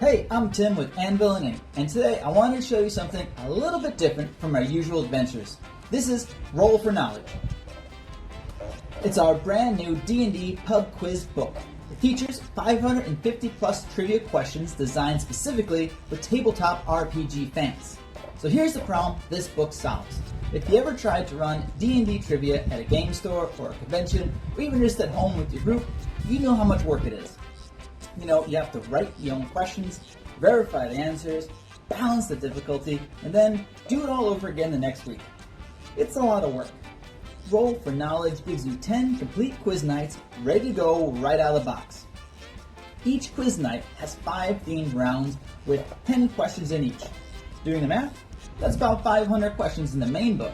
Hey, I'm Tim with Anvil Ink, and today I wanted to show you something a little bit different from our usual adventures. This is Roll for Knowledge. It's our brand new D&D pub quiz book. It features 550 plus trivia questions designed specifically for tabletop RPG fans. So here's the problem this book solves. If you ever tried to run D&D trivia at a game store or a convention, or even just at home with your group, you know how much work it is. You know, you have to write your own questions, verify the answers, balance the difficulty, and then do it all over again the next week. It's a lot of work. Roll for Knowledge gives you 10 complete quiz nights ready to go right out of the box. Each quiz night has 5 themed rounds with 10 questions in each. Doing the math, that's about 500 questions in the main book,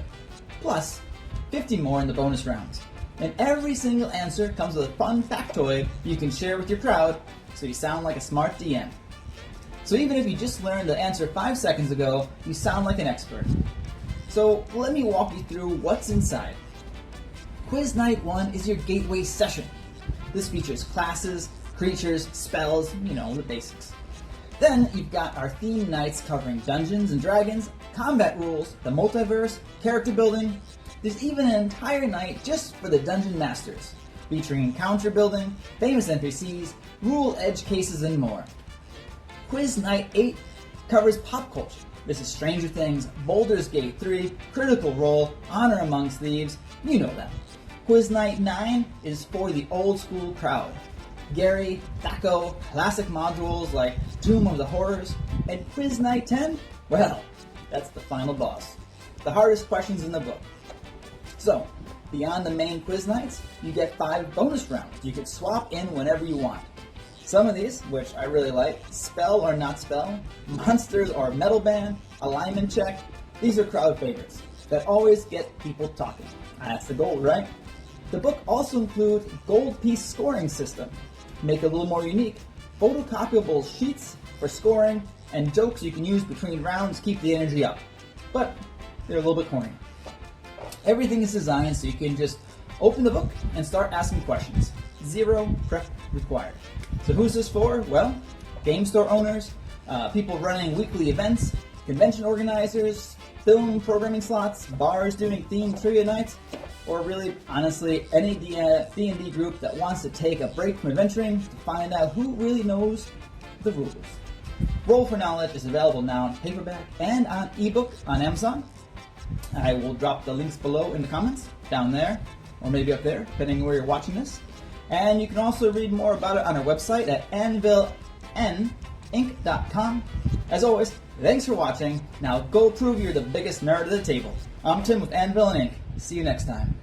plus 50 more in the bonus rounds. And every single answer comes with a fun factoid you can share with your crowd so you sound like a smart DM. So even if you just learned the answer 5 seconds ago, you sound like an expert. So let me walk you through what's inside. Quiz Night 1 is your gateway session. This features classes, creatures, spells, the basics. Then you've got our theme nights covering Dungeons and Dragons, combat rules, the multiverse, character building. There's even an entire night just for the Dungeon Masters, featuring encounter building, famous NPCs, rule edge cases, and more. Quiz Night 8 covers pop culture. This is Stranger Things, Baldur's Gate 3, Critical Role, Honor Among Thieves, you know them. Quiz Night 9 is for the old school crowd. Gary, Thaco, classic modules like Tomb of the Horrors, and Quiz Night 10, well, that's the final boss. The hardest questions in the book. So, beyond the main quiz nights, you get 5 bonus rounds you can swap in whenever you want. Some of these, which I really like, spell or not spell, monsters or metal band, alignment check, these are crowd favorites that always get people talking. That's the goal, right? The book also includes gold piece scoring system. Make it a little more unique, photocopiable sheets for scoring, and jokes you can use between rounds to keep the energy up. But they're a little bit corny. Everything is designed so you can just open the book and start asking questions. 0 prep required. So who's this for? Well, game store owners, people running weekly events, convention organizers, film programming slots, bars doing themed trivia nights, or really, honestly, any D&D group that wants to take a break from adventuring to find out who really knows the rules. Roll for Knowledge is available now in paperback and on ebook on Amazon. I will drop the links below in the comments, down there, or maybe up there, depending on where you're watching this. And you can also read more about it on our website at anvilink.com. As always, thanks for watching. Now go prove you're the biggest nerd at the table. I'm Tim with Anvil Ink. See you next time.